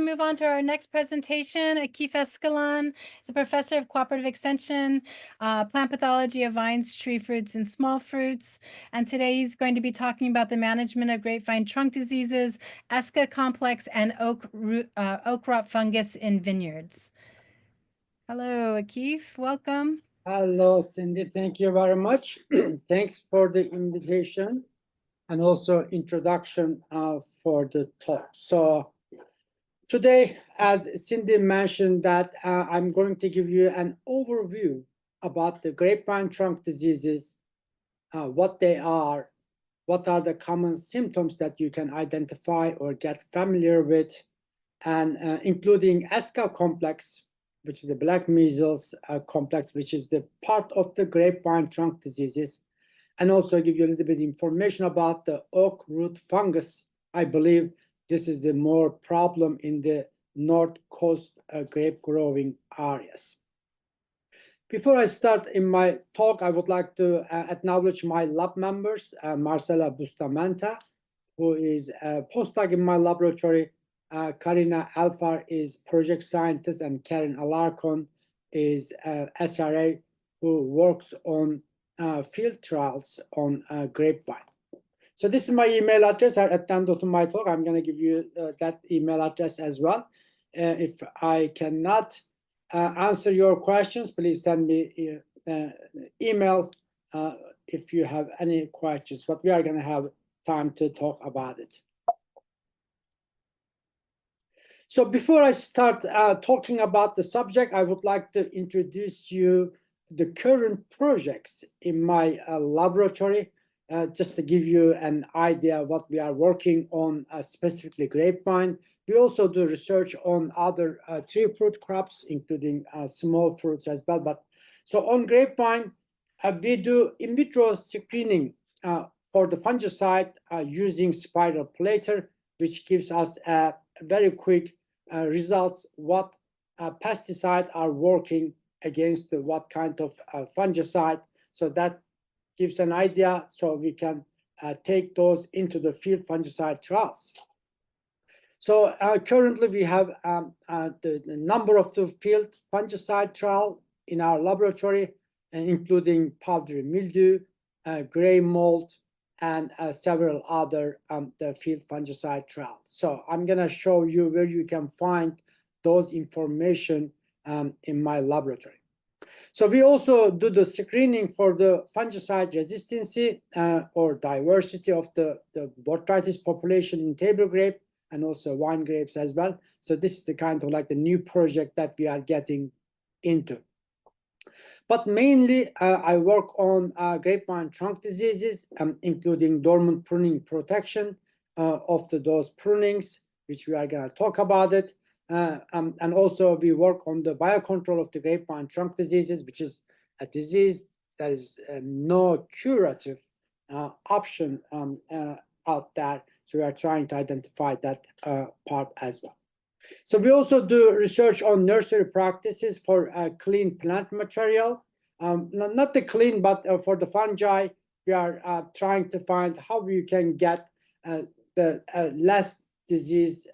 Move on to our next presentation. Akif Eskalen is a professor of Cooperative Extension, Plant Pathology of Vines, Tree Fruits, and Small Fruits. And today he's going to be talking about the management of grapevine trunk diseases, ESCA complex, and oak rot fungus in vineyards. Hello, Akif. Welcome. Hello, Cindy. Thank you very much. Thanks for the invitation and also introduction for the talk. So today, as Cindy mentioned, that I'm going to give you an overview about the grapevine trunk diseases, what they are, what are the common symptoms that you can identify or get familiar with, and including ESCA complex, which is the black measles complex, which is the part of the grapevine trunk diseases, and also give you a little bit of information about the oak root fungus. I believe this is the more problem in the North Coast grape growing areas. Before I start in my talk, I would like to acknowledge my lab members, Marcela Bustamante, who is a postdoc in my laboratory. Karina Alfar is project scientist, and Karen Alarcon is SRA who works on field trials on grapevine. So this is my email address. At the end of my talk, I'm going to give you that email address as well. If I cannot answer your questions, please send me email if you have any questions, but we are going to have time to talk about it. So before I start talking about the subject, I would like to introduce you the current projects in my laboratory, just to give you an idea of what we are working on, specifically grapevine. We also do research on other tree fruit crops, including small fruits as well. But so on grapevine, we do in vitro screening for the fungicide using spiral plater, which gives us a very quick results what pesticide are working against what kind of fungicide. So that gives an idea, so we can take those into the field fungicide trials. So currently we have the number of the field fungicide trial in our laboratory, including powdery mildew, gray mold, and several other the field fungicide trials. So I'm going to show you where you can find those information in my laboratory. So we also do the screening for the fungicide resistancy or diversity of the botrytis population in table grape and also wine grapes as well. So this is the kind of like the new project that we are getting into. But mainly, I work on grapevine trunk diseases, including dormant pruning protection of those prunings, which we are going to talk about it. And also, we work on the biocontrol of the grapevine trunk diseases, which is a disease that is no curative option out there. So we are trying to identify that part as well. So we also do research on nursery practices for clean plant material. Not the clean, but for the fungi, we are trying to find how we can get the less disease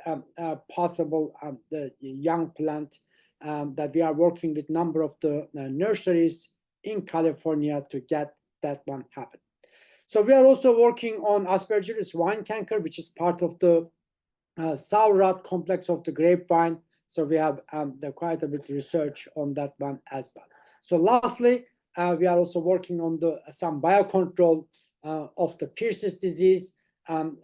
possible the young plant that we are working with number of the nurseries in California to get that one happen. So we are also working on Aspergillus wine canker, which is part of the sour rot complex of the grapevine. So we have quite a bit of research on that one as well. So lastly, we are also working on some biocontrol of the Pierce's disease.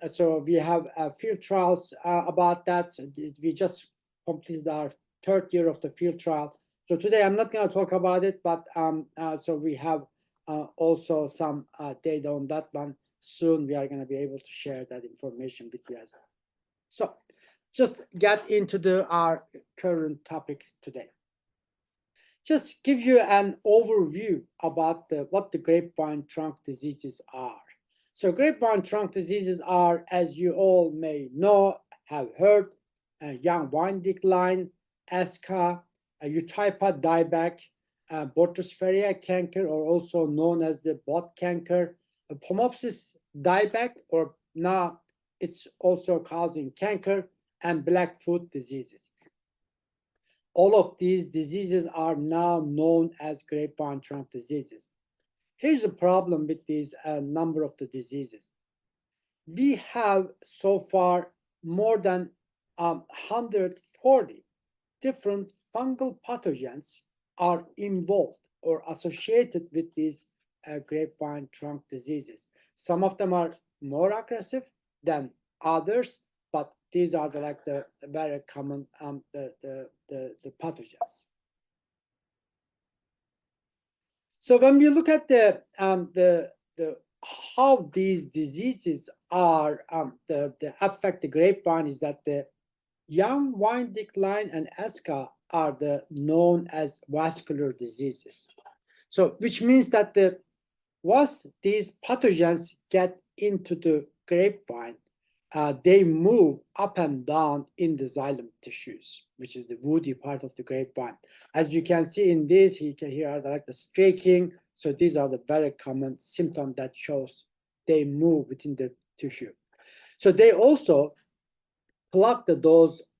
So we have field trials about that. So we just completed our third year of the field trial. So today I'm not going to talk about it, but so we have also some data on that one. Soon we are going to be able to share that information with you as well. So just get into our current topic today. Just give you an overview about what the grapevine trunk diseases are. So grapevine trunk diseases are, as you all may know, have heard, young vine decline, ESCA, Eutypa dieback, Botrytis canker, or also known as the bot canker, Pomopsis dieback, or now it's also causing canker, and blackfoot diseases. All of these diseases are now known as grapevine trunk diseases. Here's a problem with these number of the diseases. We have so far more than 140 different fungal pathogens are involved or associated with these grapevine trunk diseases. Some of them are more aggressive than others, but these are the very common the pathogens. So when we look at the how these diseases are affect the grapevine, is that the young vine decline and ESCA are known as vascular diseases. So which means that once these pathogens get into the grapevine, they move up and down in the xylem tissues, which is the woody part of the grapevine. As you can see in this, here are like the streaking. So these are the very common symptoms that shows they move within the tissue. So they also plug the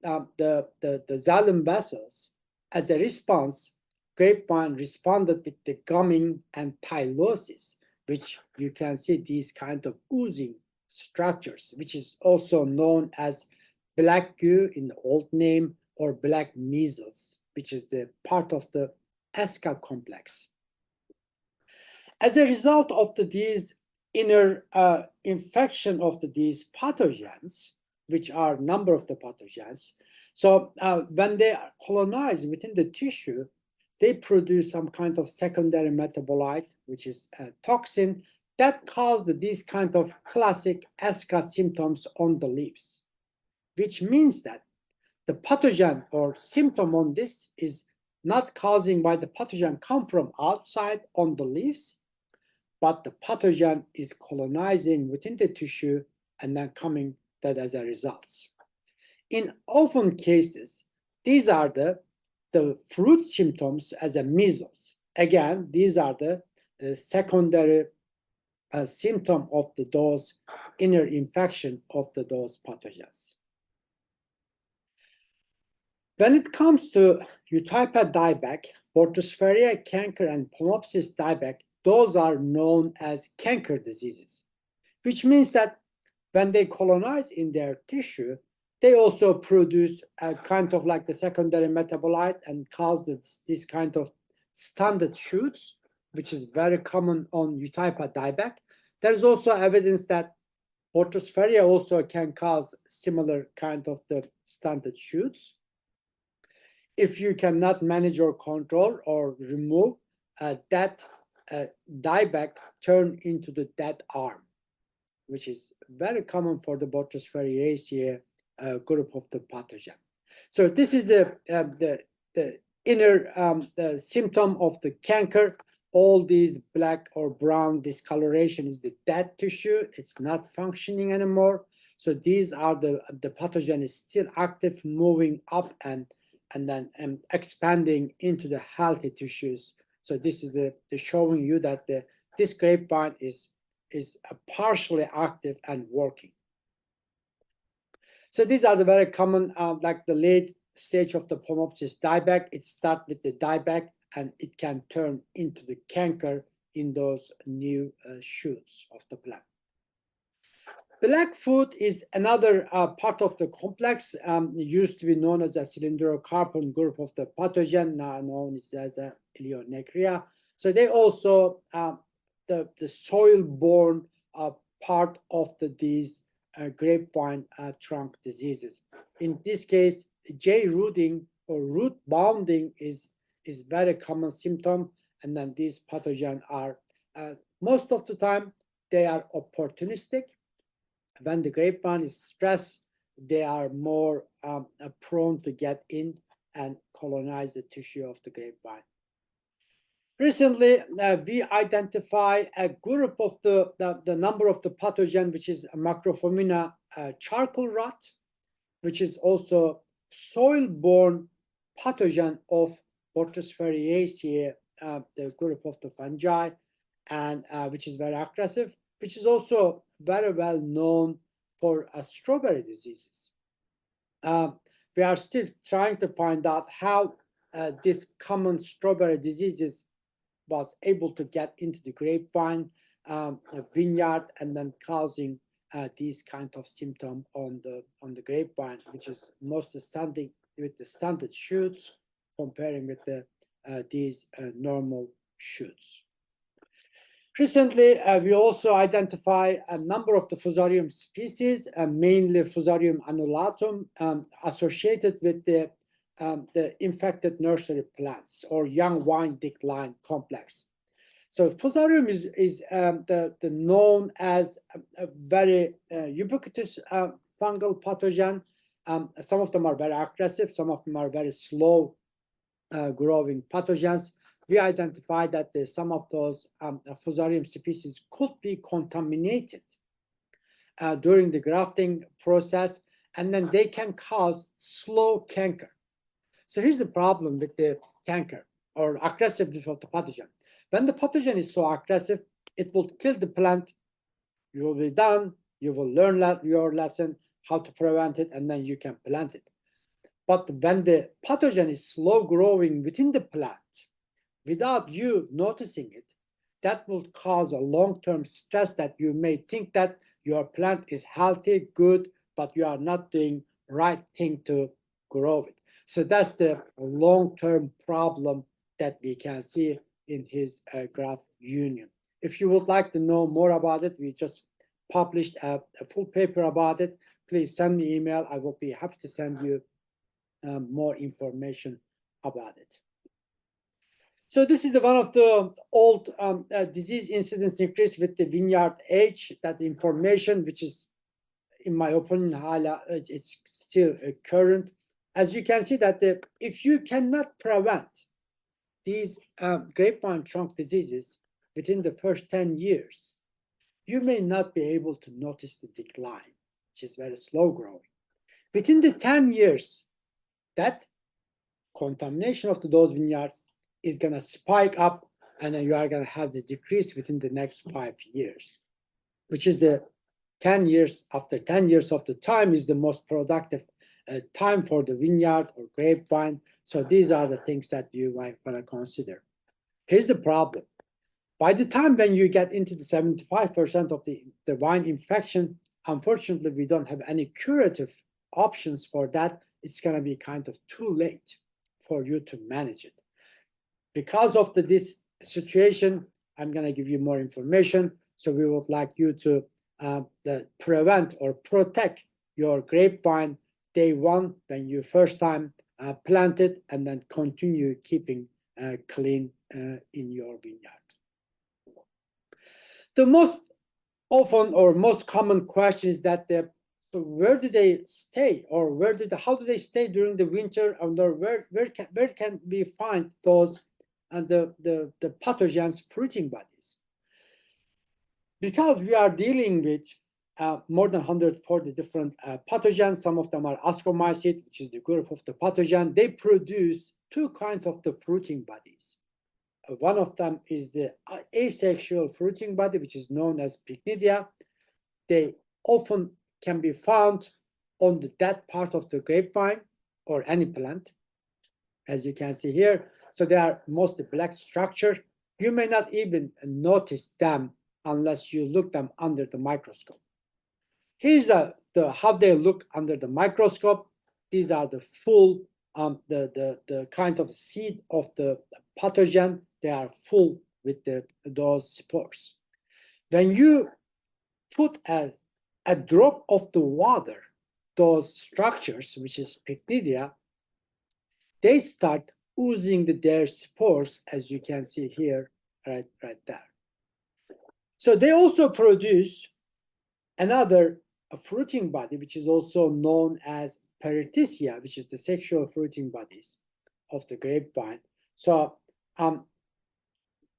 xylem vessels. As a response, grapevine responded with the gumming and tylosis, which you can see these kind of oozing structures, which is also known as black goo in the old name, or black measles, which is the part of the ESCA complex. As a result of these inner infection of these pathogens, which are number of the pathogens, so when they are colonized within the tissue, they produce some kind of secondary metabolite, which is a toxin that causes these kind of classic ESCA symptoms on the leaves, which means that the pathogen or symptom on this is not causing by the pathogen come from outside on the leaves, but the pathogen is colonizing within the tissue and then coming that as a result. In often cases, these are the fruit symptoms as a measles. Again, these are the secondary symptom of those inner infection of those pathogens. When it comes to Eutypa dieback, Botrytis canker, and Pomopsis dieback, those are known as canker diseases, which means that when they colonize in their tissue, they also produce a kind of like the secondary metabolite and cause this kind of standard shoots, which is very common on Eutypa dieback. There's also evidence that Botrytis also can cause similar kind of the standard shoots. If you cannot manage or control or remove that dieback, turn into the dead arm, which is very common for the Botrytis fariaceae group of the pathogen. So this is the inner the symptom of the canker. All these black or brown discoloration is the dead tissue. It's not functioning anymore. So these are the pathogen is still active, moving up and then expanding into the healthy tissues. So this is the showing you that this grapevine is partially active and working. So these are the very common, like the late stage of the Pomopsis dieback. It starts with the dieback and it can turn into the canker in those new shoots of the plant. Blackfoot is another part of the complex. It used to be known as a cylindrocarpon group of the pathogen, now known as a Ilionecria. So they also the soil-borne part of these grapevine trunk diseases. In this case, J-rooting or root bounding is very common symptom, and then these pathogens are most of the time they are opportunistic. When the grapevine is stressed, they are more prone to get in and colonize the tissue of the grapevine. Recently, we identify a group of the number of the pathogen, which is Macrophomina charcoal rot, which is also soil-borne pathogen of Botrytis fariaceae, the group of the fungi, and which is very aggressive, which is also very well known for strawberry diseases. we are still trying to find out how this common strawberry diseases was able to get into the grapevine vineyard and then causing these kind of symptoms on the grapevine, which is most standing with the standard shoots comparing with the these normal shoots. Recently, we also identify a number of the Fusarium species, mainly Fusarium annulatum, associated with the infected nursery plants or young vine decline complex. So Fusarium is the known as a very ubiquitous fungal pathogen. Some of them are very aggressive, some of them are very slow growing pathogens. We identified that some of those Fusarium species could be contaminated during the grafting process, and then they can cause slow canker. So here's the problem with the canker or aggressiveness of the pathogen. When the pathogen is so aggressive, it will kill the plant. You will be done. You will learn your lesson, how to prevent it, and then you can plant it. But when the pathogen is slow growing within the plant, without you noticing it, that will cause a long-term stress that you may think that your plant is healthy, good, but you are not doing right thing to grow it. So that's the long-term problem that we can see in his graft union. If you would like to know more about it, we just published a full paper about it. Please send me email. I will be happy to send you more information about it. So this is one of the old disease incidence increase with the vineyard age, that information, which is, in my opinion, it's still current. As you can see that if you cannot prevent these grapevine trunk diseases within the first 10 years, you may not be able to notice the decline, which is very slow growing. Within the 10 years, that contamination of those vineyards is going to spike up, and then you are going to have the decrease within the next 5 years, which is the 10 years. After 10 years of the time is the most productive time for the vineyard or grapevine. So these are the things that you might want to consider. Here's the problem. By the time when you get into the 75% of the vine infection, unfortunately, we don't have any curative options for that. It's going to be kind of too late for you to manage it. Because of this situation, I'm going to give you more information. So we would like you to prevent or protect your grapevine day one when you first time plant it, and then continue keeping clean in your vineyard. The most often or most common question is that so where do they stay, or how do they stay during the winter, and where can we find those and the pathogens fruiting bodies? Because we are dealing with more than 140 different pathogens. Some of them are ascomycetes, which is the group of the pathogen. They produce two kinds of the fruiting bodies. One of them is the asexual fruiting body, which is known as pycnidia. They often can be found on the dead part of the grapevine or any plant, as you can see here. So they are mostly black structure. You may not even notice them unless you look them under the microscope. Here's how they look under the microscope. These are the full, the kind of seed of the pathogen. They are full with those spores. When you put a drop of the water, those structures, which is pycnidia, they start oozing their spores, as you can see here, right there. So they also produce another fruiting body, which is also known as perithecia, which is the sexual fruiting bodies of the grapevine. So I'm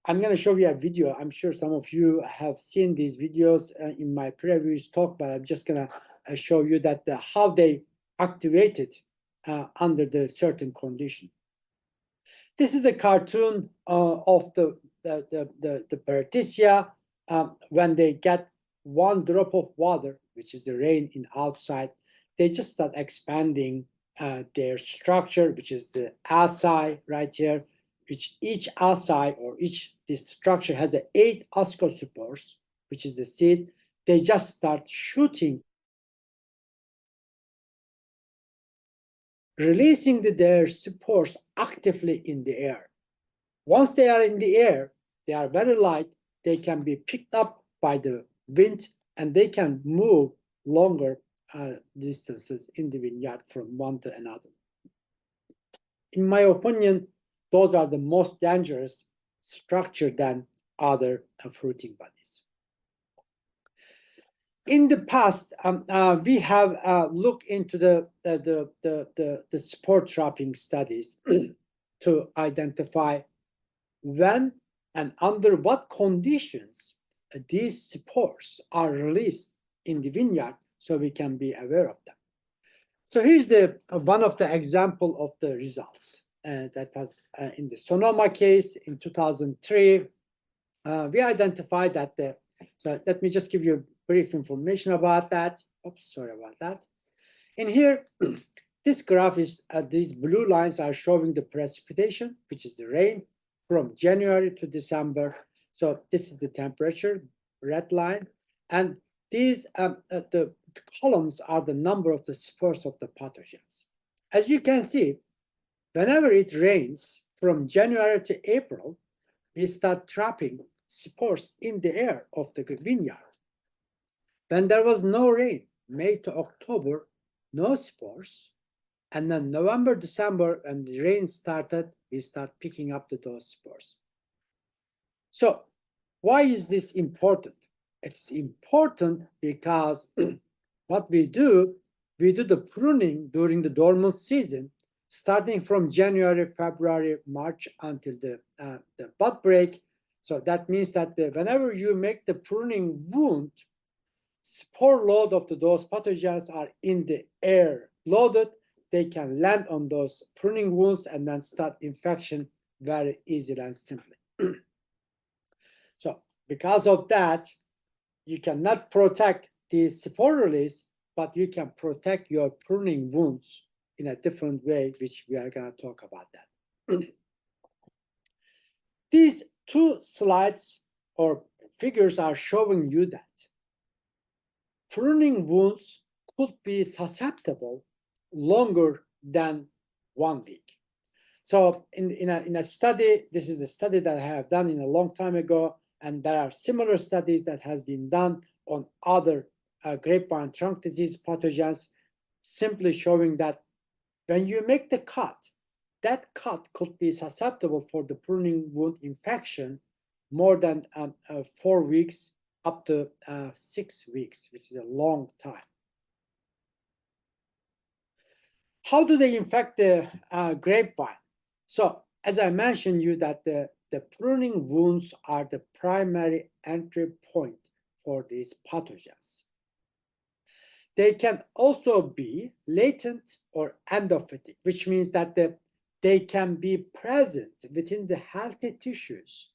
going to show you a video. I'm sure some of you have seen these videos in my previous talk, but I'm just going to show you that how they activated under the certain condition. This is a cartoon of the perithecia when they get one drop of water, which is the rain in outside. they just start expanding their structure, which is the alci right here, which each alci or each this structure has 8 ascospores, which is the seed. They just start shooting, releasing their spores actively in the air. Once they are in the air, they are very light. They can be picked up by the wind, and they can move longer distances in the vineyard from one to another. In my opinion, those are the most dangerous structure than other fruiting bodies. In the past, we have looked into the spore trapping studies to identify when and under what conditions these spores are released in the vineyard, so we can be aware of them. So here's one of the example of the results that was in the Sonoma case in 2003. We identified that so let me just give you brief information about that. Oops, sorry about that. In here, this graph is these blue lines are showing the precipitation, which is the rain, from January to December. So this is the temperature, red line, and these the columns are the number of the spores of the pathogens. As you can see, whenever it rains from January to April, we start trapping spores in the air of the vineyard. When there was no rain, May to October, no spores. And then November, December, and the rain started, we start picking up those spores. So why is this important? It's important because what we do the pruning during the dormant season, starting from January, February, March until the bud break. So that means that whenever you make the pruning wound, spore load of those pathogens are in the air loaded. They can land on those pruning wounds and then start infection very easily and simply. So because of that, you cannot protect the spore release, but you can protect your pruning wounds in a different way, which we are going to talk about that. These two slides or figures are showing you that pruning wounds could be susceptible longer than 1 week. So in a study, this is a study that I have done in a long time ago, and there are similar studies that has been done on other grapevine trunk disease pathogens, simply showing that when you make the cut, that cut could be susceptible for the pruning wound infection more than 4 weeks up to 6 weeks, which is a long time. How do they infect the grapevine? So as I mentioned you that the pruning wounds are the primary entry point for these pathogens. They can also be latent or endophytic, which means that they can be present within the healthy tissues,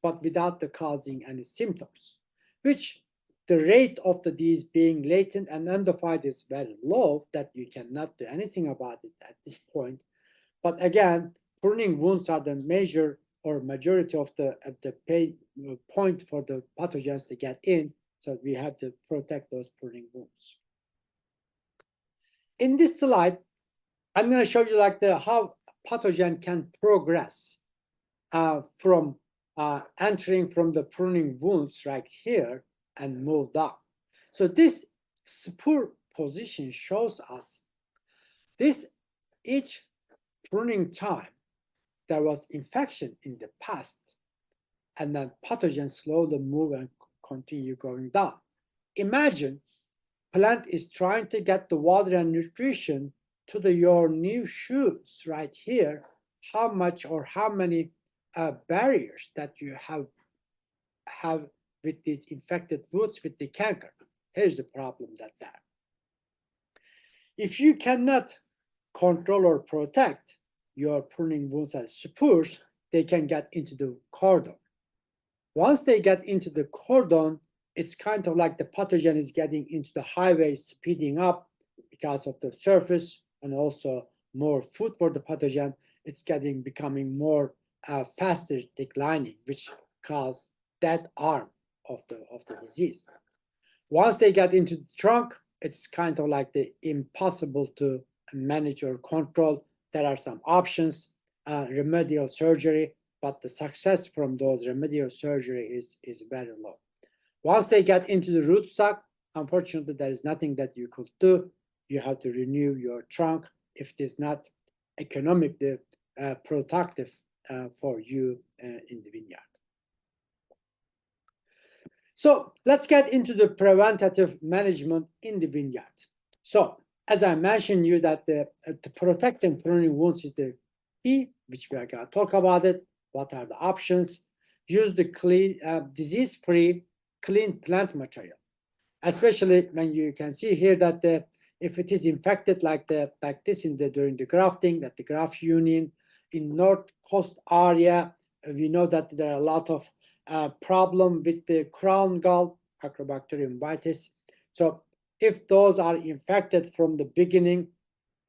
but without causing any symptoms, which the rate of these being latent and endophyte is very low, that you cannot do anything about it at this point. But again, pruning wounds are the major or majority of the pain point for the pathogens to get in, so we have to protect those pruning wounds. In this slide, I'm going to show you how pathogen can progress from entering from the pruning wounds right here and move down. So this spore position shows us each pruning time there was infection in the past, and then pathogens slowly move and continue going down. Imagine plant is trying to get the water and nutrition to your new shoots right here. How much or how many barriers that you have with these infected roots with the canker. Here's the problem that if you cannot control or protect your pruning wounds and spores, they can get into the cordon. Once they get into the cordon, it's kind of like the pathogen is getting into the highway, speeding up, because of the surface and also more food for the pathogen, it's becoming more faster declining, which cause that arm of the disease. Once they get into the trunk, it's kind of like the impossible to manage or control. There are some options, remedial surgery, but the success from those remedial surgery is very low. Once they get into the rootstock, unfortunately, there is nothing that you could do. You have to renew your trunk if it is not economically productive for you in the vineyard. So let's get into the preventative management in the vineyard. So as I mentioned you that the protecting pruning wounds is the key, which we are going to talk about it. What are the options? Use the clean, disease-free, clean plant material, especially when you can see here that if it is infected like this during the grafting, that the graft union in North Coast area, we know that there are a lot of problem with the crown gall, Acrobacterium vitis. So if those are infected from the beginning,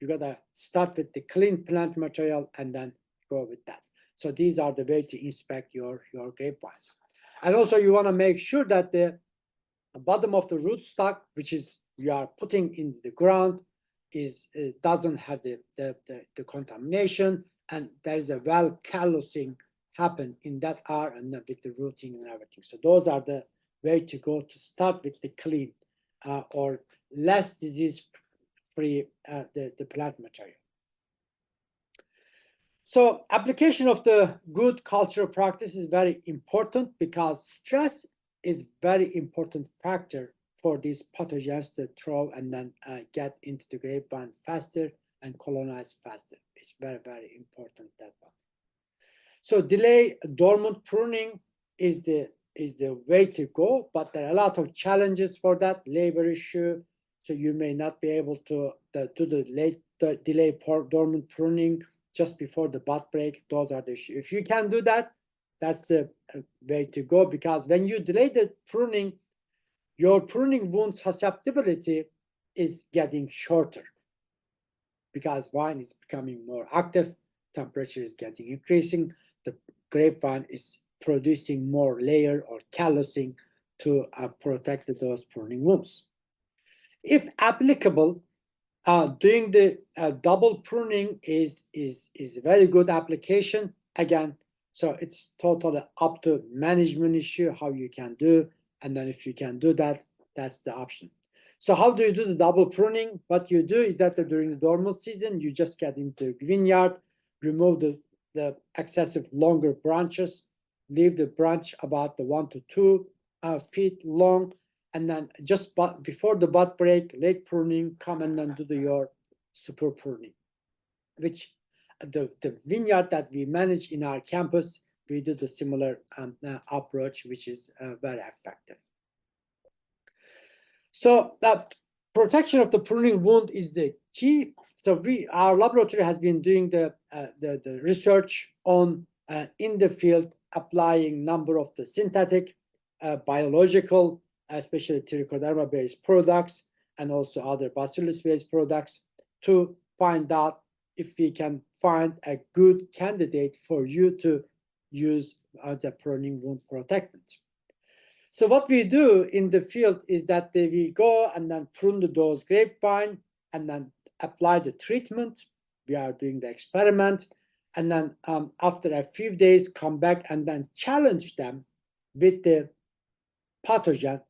you gotta start with the clean plant material and then go with that. So these are the way to inspect your grapevines. And also you wanna make sure that the bottom of the rootstock, which is you are putting in the ground, doesn't have the contamination, and there is a well callousing happen in that area and with the rooting and everything. So those are the way to go to start with the clean or less disease-free the plant material. So application of the good cultural practice is very important because stress is very important factor for these pathogens to throw and then get into the grapevine faster and colonize faster. It's very, very important, that one. So delay dormant pruning is the way to go, but there are a lot of challenges for that, labor issue. So you may not be able to do the delay dormant pruning just before the bud break. Those are the issues. If you can do that, that's the way to go, because when you delay the pruning, your pruning wound susceptibility is getting shorter because vine is becoming more active, temperature is getting increasing, the grapevine is producing more layer or callousing to protect those pruning wounds. If applicable, doing the double pruning is a very good application. Again, so it's totally up to management issue, how you can do, and then if you can do that, that's the option. So how do you do the double pruning? What you do is that during the dormant season, you just get into vineyard, remove the excessive longer branches, leave the branch about the 1 to 2 feet long, and then just before the bud break, late pruning, come and then do your super pruning, which the vineyard that we manage in our campus, we do the similar approach, which is very effective. So that protection of the pruning wound is the key. So our laboratory has been doing the research on in the field, applying number of the synthetic, biological, especially trichoderma-based products, and also other bacillus-based products to find out if we can find a good candidate for you to use the pruning wound protectant. So what we do in the field is that we go and then prune those grapevine and then apply the treatment. We are doing the experiment, and then after a few days come back and then challenge them with the pathogen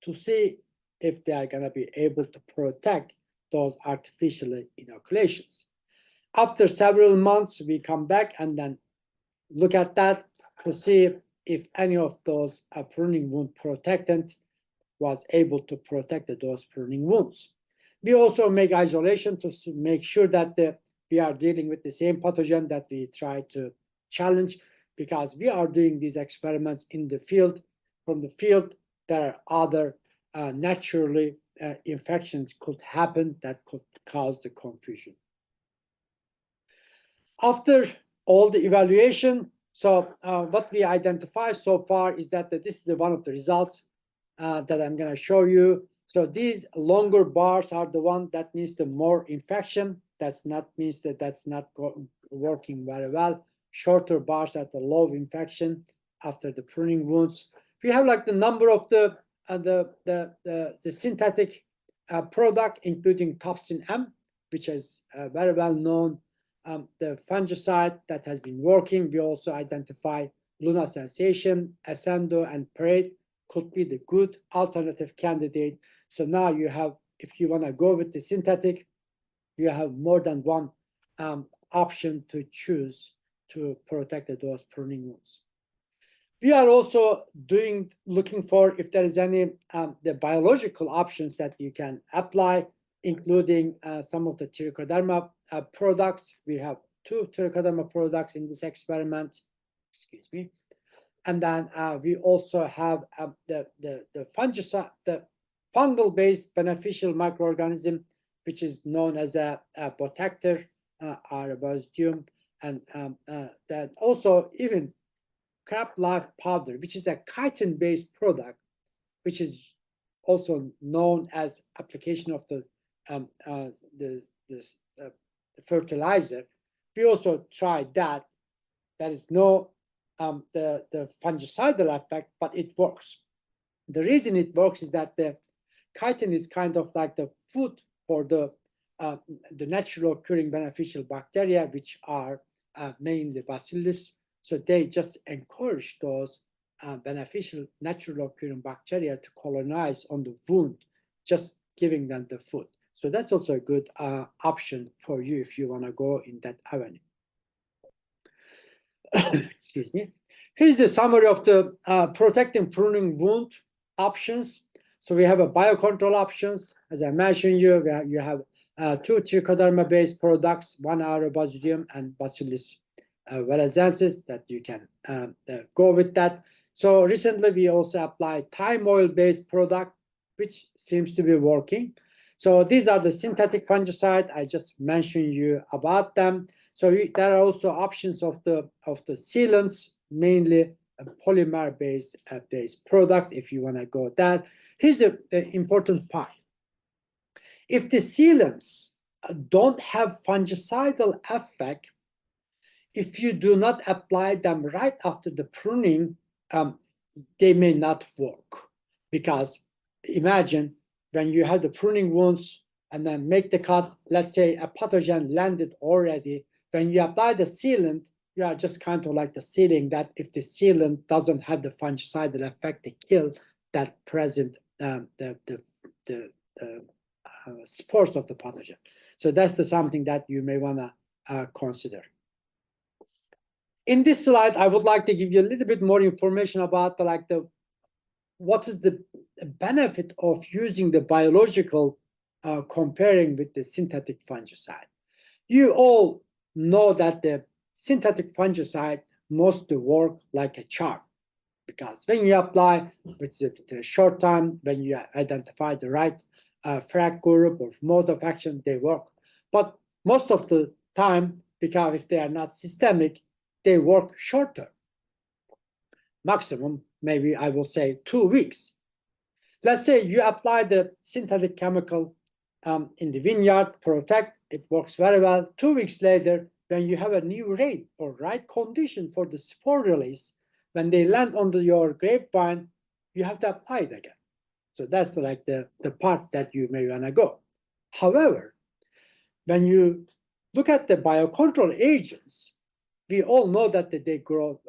to see if they are going to be able to protect those artificial inoculations. After several months, we come back and then look at that to see if any of those pruning wound protectant was able to protect those pruning wounds. We also make isolation to make sure that we are dealing with the same pathogen that we try to challenge, because we are doing these experiments in the field. From the field, there are other naturally infections could happen that could cause the confusion. After all the evaluation, so what we identify so far is that this is one of the results that I'm going to show you. So these longer bars are the one that means the more infection. That's not means that that's not working very well. Shorter bars are the low infection after the pruning wounds. We have like the number of the synthetic product, including Toxin M, which is very well known. The fungicide that has been working. We also identify Luna Sensation, Ascendo, and Parade could be the good alternative candidate. So now you have, if you want to go with the synthetic, you have more than one option to choose to protect those pruning wounds. We are also looking for if there is any the biological options that you can apply, including some of the trichoderma products. We have 2 trichoderma products in this experiment. Excuse me. And then we also have the fungicide, the fungal-based beneficial microorganism, which is known as a protector, Arabosidium, and that also even crab life powder, which is a chitin-based product, which is also known as application of the fertilizer. We also tried that. There is no the fungicidal effect, but it works. The reason it works is that the chitin is kind of like the food for the natural occurring beneficial bacteria, which are mainly bacillus. So they just encourage those beneficial natural occurring bacteria to colonize on the wound, just giving them the food. So that's also a good option for you if you want to go in that avenue. Excuse me. Here's the summary of the protecting pruning wound options. So we have a biocontrol options. As I mentioned, you have 2 trichoderma-based products, 1 Arabosidium and Bacillus valezensis that you can go with that. So recently we also applied thyme oil-based product, which seems to be working. So these are the synthetic fungicide. I just mentioned you about them. So there are also options of the sealants, mainly polymer-based products, if you want to go that. Here's the important part. If the sealants don't have fungicidal effect, if you do not apply them right after the pruning, they may not work. Because imagine when you have the pruning wounds and then make the cut, let's say a pathogen landed already. When you apply the sealant, you are just kind of like the sealing that if the sealant doesn't have the fungicidal effect, they kill that present spores of the pathogen. So that's something that you may want to consider. In this slide, I would like to give you a little bit more information about what is the benefit of using the biological comparing with the synthetic fungicide. You all know that the synthetic fungicide mostly work like a charm, because when you apply with a short time, when you identify the right frag group or mode of action, they work. But most of the time, because if they are not systemic, they work shorter. Maximum, maybe I will say 2 weeks. Let's say you apply the synthetic chemical in the vineyard, protect, it works very well. 2 weeks later, when you have a new rain or right condition for the spore release, when they land on your grapevine, you have to apply it again. So that's like the part that you may want to go. However, when you look at the biocontrol agents, we all know that they grow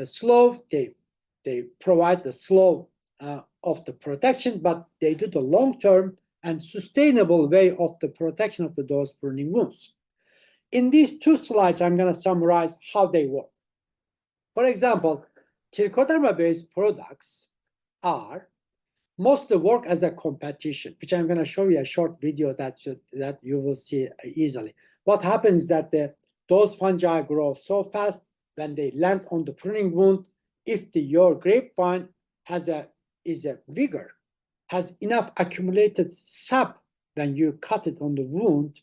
slow, they provide the slow of the protection, but they do the long-term and sustainable way of the protection of those pruning wounds. In these 2 slides, I'm going to summarize how they work. For example, trichoderma-based products are mostly work as a competition, which I'm going to show you a short video that you will see easily. What happens is that those fungi grow so fast when they land on the pruning wound. If your grapevine is a vigor, has enough accumulated sap when you cut it on the wound,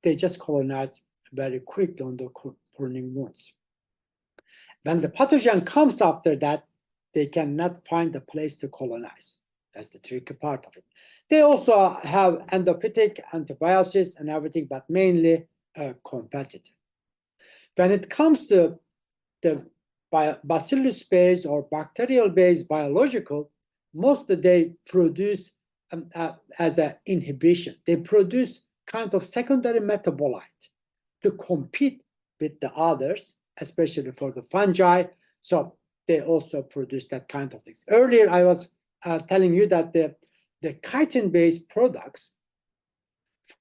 they just colonize very quickly on the pruning wounds. When the pathogen comes after that, they cannot find a place to colonize. That's the tricky part of it. They also have endophytic, antibiosis, and everything, but mainly competitive. When it comes to the bacillus-based or bacterial-based biological, most of they produce as an inhibition. They produce kind of secondary metabolite to compete with the others, especially for the fungi. So they also produce that kind of things. Earlier, I was telling you that the chitin-based products,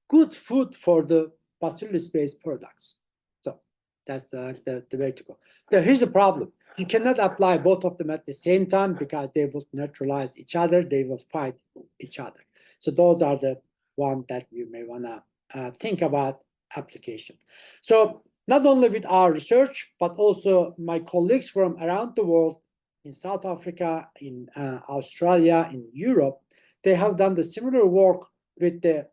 good food for the bacillus-based products. So that's the way to go. Now, here's the problem. You cannot apply both of them at the same time because they will neutralize each other. They will fight each other. So those are the ones that you may want to think about application. So not only with our research, but also my colleagues from around the world in South Africa, in Australia, in Europe, they have done the similar work with the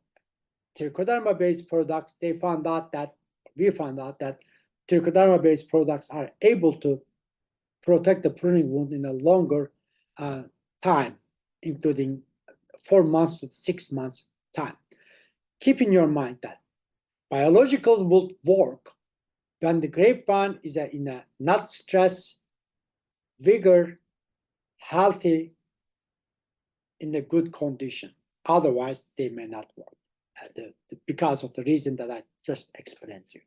trichoderma-based products. We found out that trichoderma-based products are able to protect the pruning wound in a longer time, including 4 months to 6 months time. Keep in your mind that biological will work when the grapevine is in a nut stress, vigor, healthy, in a good condition. Otherwise, they may not work because of the reason that I just explained to you.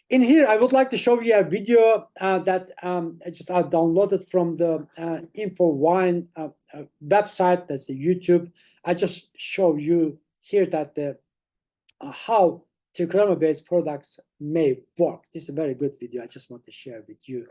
In here, I would like to show you a video that I downloaded from the InfoWine website. That's the YouTube. I just show you here that how trichoderma-based products may work. This is a very good video. I just want to share with you.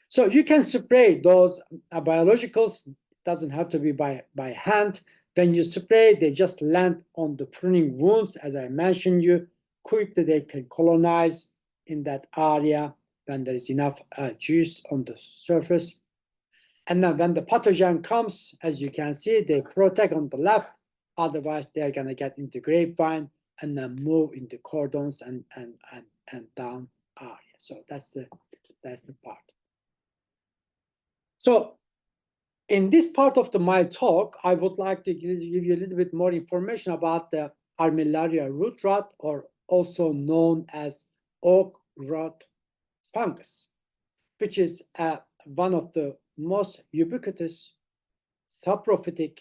So you can spray those biologicals. It doesn't have to be by hand. When you spray, they just land on the pruning wounds. As I mentioned you, quickly they can colonize in that area when there is enough juice on the surface. And then when the pathogen comes, as you can see, they protect on the left. Otherwise, they're going to get into grapevine and then move into cordons and down area. So that's the part. So in this part of my talk, I would like to give you a little bit more information about the Armillaria root rot, or also known as oak rot fungus, which is one of the most ubiquitous, saprophytic,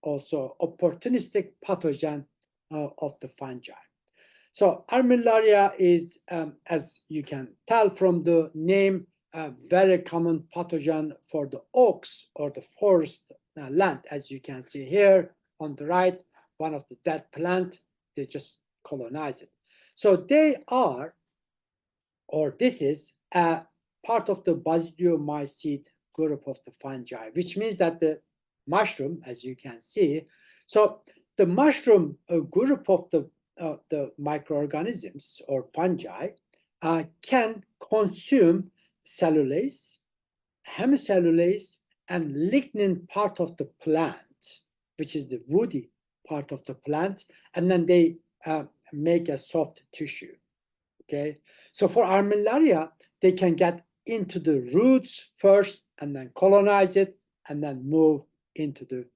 also opportunistic pathogen of the fungi. So Armillaria is, as you can tell from the name, a very common pathogen for the oaks or the forest land. As you can see here on the right, one of the dead plant, they just colonize it. So they are, or this is a part of the Basidiomycete group of the fungi, which means that the mushroom, as you can see, so the mushroom group of the microorganisms or fungi can consume cellulase, hemicellulase, and lignin part of the plant, which is the woody part of the plant, and then they make a soft tissue. Okay, so for Armillaria, they can get into the roots first and then colonize it and then move into the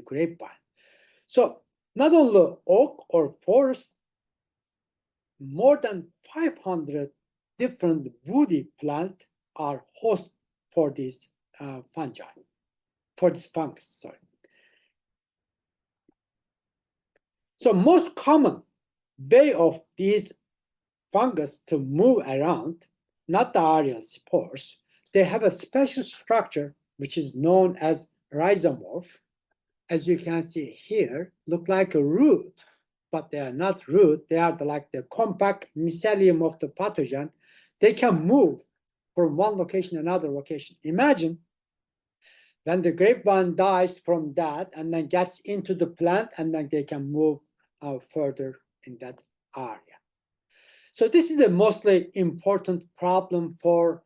grapevine. So not only oak or forest, more than 500 different woody plants are host for this fungi, for this fungus, sorry. So most common way of these fungus to move around, not the aerial spores, they have a special structure which is known as rhizomorph. As you can see here, look like a root, but they are not root. They are like the compact mycelium of the pathogen. They can move from one location to another location. Imagine when the grapevine dies from that and then gets into the plant, and then they can move further in that area. So this is the mostly important problem for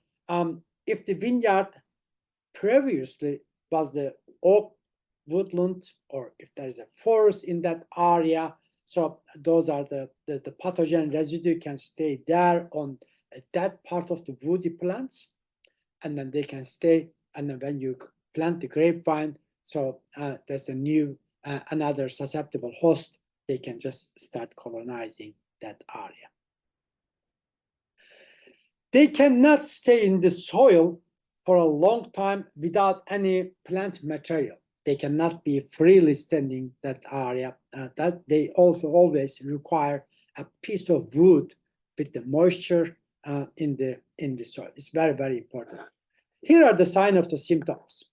if the vineyard previously was the oak woodland, or if there is a forest in that area. So those are the pathogen residue can stay there on that part of the woody plants, and then they can stay. And then when you plant the grapevine, So there's a new, another susceptible host. They can just start colonizing that area. They cannot stay in the soil for a long time without any plant material. They cannot be freely standing that area. That they also always require a piece of wood with the moisture in the soil. It's very, very important. Here are the signs of the symptoms.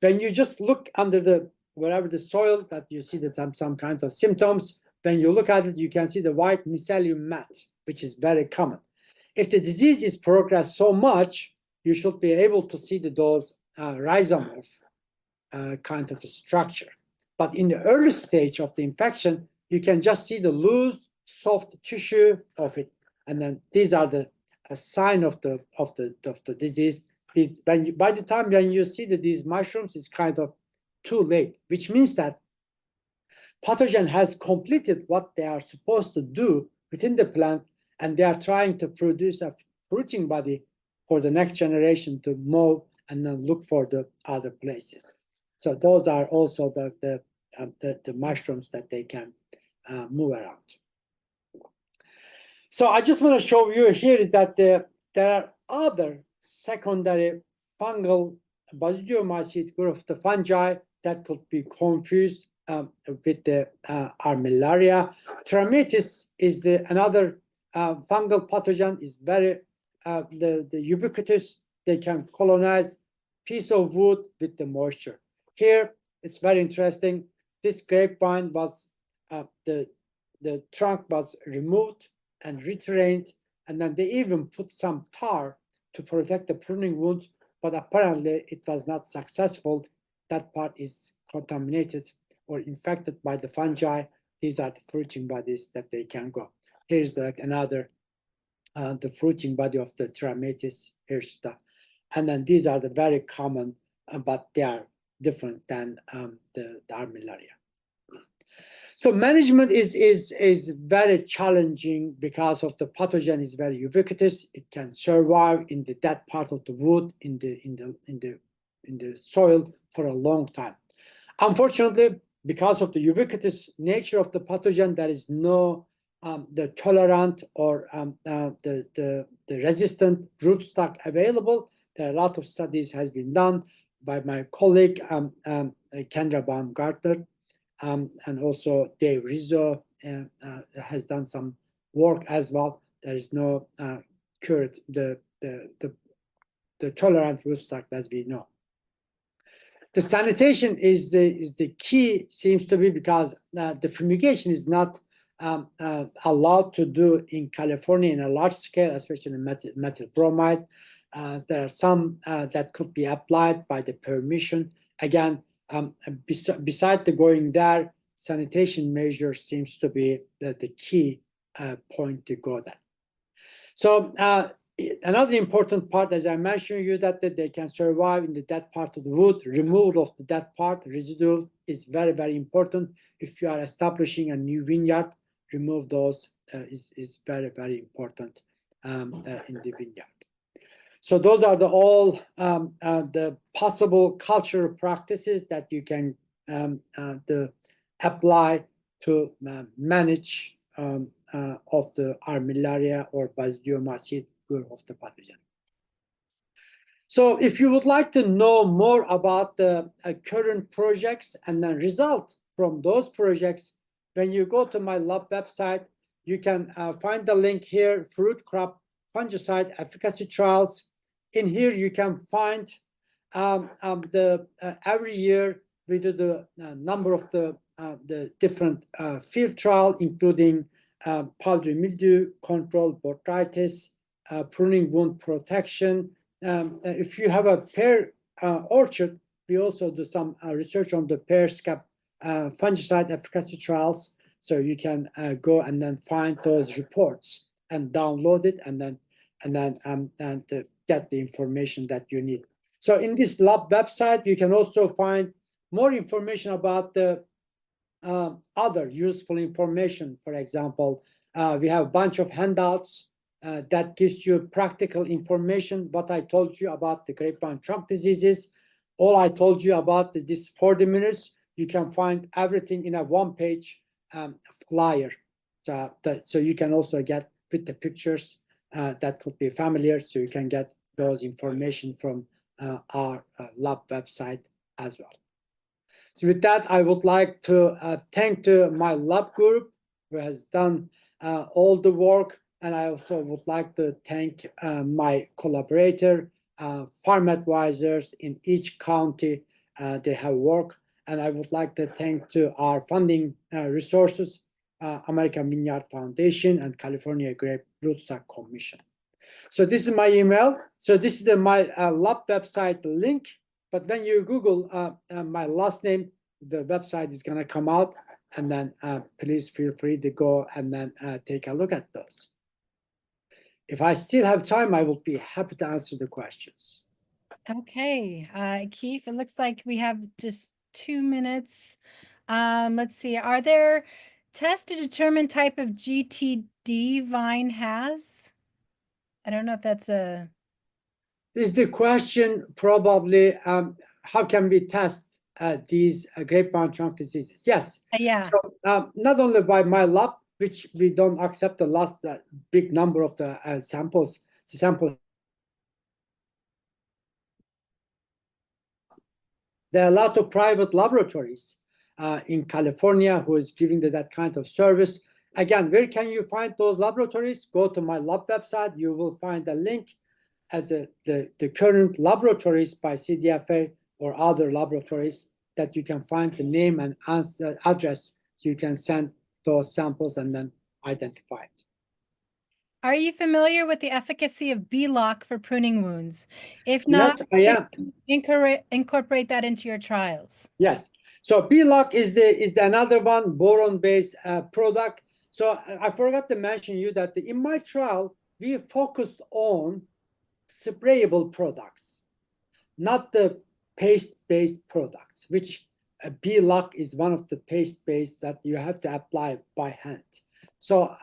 When you just look under the wherever the soil that you see that some kind of symptoms, when you look at it, you can see the white mycelium mat, which is very common. If the disease is progressed so much, you should be able to see those rhizomorph kind of a structure. But in the early stage of the infection, you can just see the loose, soft tissue of it, and then these are the sign of the disease. Is by the time when you see these mushrooms, it's kind of too late, which means that pathogen has completed what they are supposed to do within the plant, and they are trying to produce a fruiting body for the next generation to move and then look for the other places. So those are also the mushrooms that they can move around. So I just want to show you here is that there are other secondary fungal basidiomycete group of the fungi that could be confused with the armillaria. Trametis is another fungal pathogen, is very the ubiquitous. They can colonize piece of wood with the moisture. Here, it's very interesting. This grapevine was the trunk was removed and retrained, and then they even put some tar to protect the pruning wound, but apparently it was not successful. That part is contaminated or infected by the fungi. These are the fruiting bodies that they can go. Here's another, the fruiting body of the Trametis. Here's and then these are the very common, but they are different than the armillaria. So management is very challenging because of the pathogen is very ubiquitous. It can survive in the dead part of the wood in the soil for a long time. Unfortunately, because of the ubiquitous nature of the pathogen, there is no the tolerant or the resistant rootstock available. There are a lot of studies has been done by my colleague Kendra Baumgartner. And also Dave Rizzo has done some work as well. There is no cured the tolerant rootstock as we know. The sanitation is the key, seems to be, because the fumigation is not allowed to do in California in a large scale, especially in methyl bromide. There are some that could be applied by the permission. Again, beside the going there, sanitation measure seems to be the key point to go there. So another important part, as I mentioned you, that they can survive in the dead part of the wood. Removal of the dead part, residual, is very, very important. If you are establishing a new vineyard, remove those is very, very important in the vineyard. So those are all the possible cultural practices that you can apply to manage of the armillaria or basidiomycete group of the pathogen. So if you would like to know more about the current projects and the result from those projects, when you go to my lab website, you can find the link here, fruit crop fungicide efficacy trials. In here, you can find every year we do the number of the different field trial, including powdery mildew control, botrytis, pruning wound protection. If you have a pear orchard, we also do some research on the pear scab fungicide efficacy trials. So you can go and then find those reports and download it, and then get the information that you need. So in this lab website, you can also find more information about the other useful information. For example, we have a bunch of handouts that gives you practical information, what I told you about the grapevine trunk diseases. all I told you about this 40 minutes, you can find everything in a one-page flyer. So you can also get with the pictures that could be familiar, so you can get those information from our lab website as well. So with that, I would like to thank to my lab group who has done all the work, and I also would like to thank my collaborator, farm advisors in each county. They have worked, and I would like to thank to our funding resources, American Vineyard Foundation and California Grape Rootstock Commission. So this is my email. So this is my lab website link. But when you Google my last name, the website is going to come out. And then please feel free to go and then take a look at those. If I still have time, I will be happy to answer the questions. Okay, Keith, it looks like we have just 2 minutes. Let's see. Are there tests to determine type of GTD vine has? I don't know if that's a... Is the question probably how can we test these grapevine trunk diseases? Yes. Yeah. So not only by my lab, which we don't accept the last big number of the samples. The sample. There are a lot of private laboratories in California who is giving that kind of service. Again, where can you find those laboratories? Go to my lab website. You will find a link as the current laboratories by CDFA or other laboratories that you can find the name and address, so you can send those samples and then identify it. Are you familiar with the efficacy of B-lock for pruning wounds? If not, yes, I am. Incorporate that into your trials. Yes. So B-lock is another one, boron-based product. So I forgot to mention you that in my trial, we focused on sprayable products, not the paste-based products, which B-lock is one of the paste-based that you have to apply by hand. So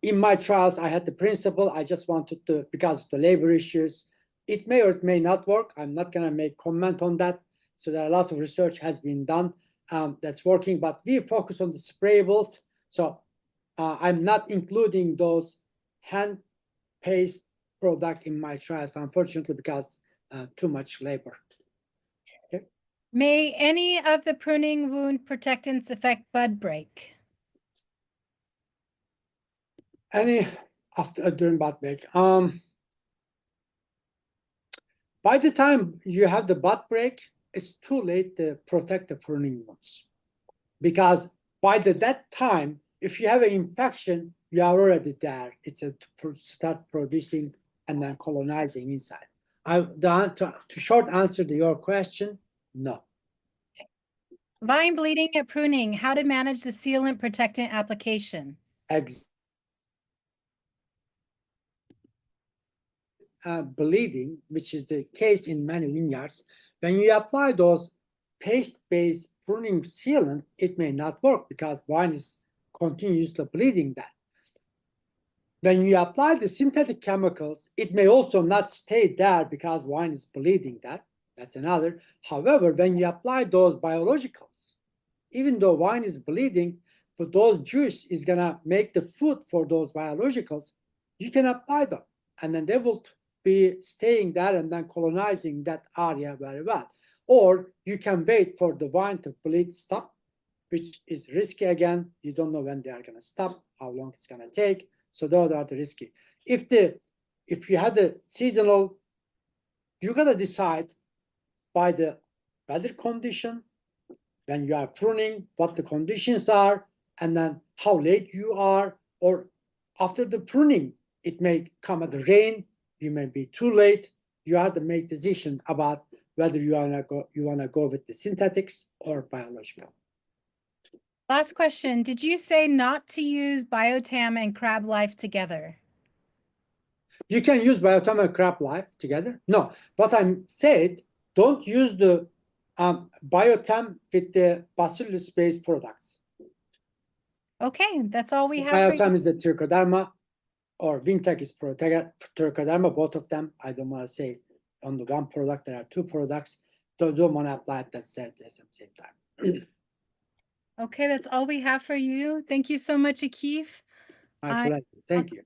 in my trials, I had the principle. I just wanted to, because of the labor issues, it may or it may not work. I'm not going to make comment on that. So there are a lot of research has been done that's working, but we focus on the sprayables. So I'm not including those hand paste product in my trials, unfortunately, because too much labor. Okay. May any of the pruning wound protectants affect bud break? Any after during bud break? By the time you have the bud break, it's too late to protect the pruning wounds, because by that time, if you have an infection, you are already there. It's to start producing and then colonizing inside. To short answer to your question, no. Vine bleeding at pruning, how to manage the sealant protectant application? Bleeding, which is the case in many vineyards, when you apply those paste-based pruning sealant, it may not work because vine is continuously bleeding that. When you apply the synthetic chemicals, it may also not stay there because vine is bleeding that. That's another. However, when you apply those biologicals, even though vine is bleeding, but those juice is going to make the food for those biologicals, you can apply them. And then they will be staying there and then colonizing that area very well. Or you can wait for the vine to bleed stop, which is risky again. You don't know when they are going to stop, how long it's going to take. So those are the risky. If you had the seasonal, you got to decide by the weather condition, when you are pruning, what the conditions are, and then how late you are, or after the pruning, it may come at the rain, you may be too late. You have to make decision about whether you want to go with the synthetics or biological. Last question. Did you say not to use Biotam and Crab Life together? You can use Biotam and Crab Life together. No, what I said, don't use the Biotam with the bacillus-based products. Okay, that's all we have. Biotam is the trichoderma, or Vintech is trichoderma, both of them. I don't want to say on the one product, there are two products. don't want to apply it at the same time. Okay, that's all we have for you. Thank you so much, Akif. My I pleasure. Thank you.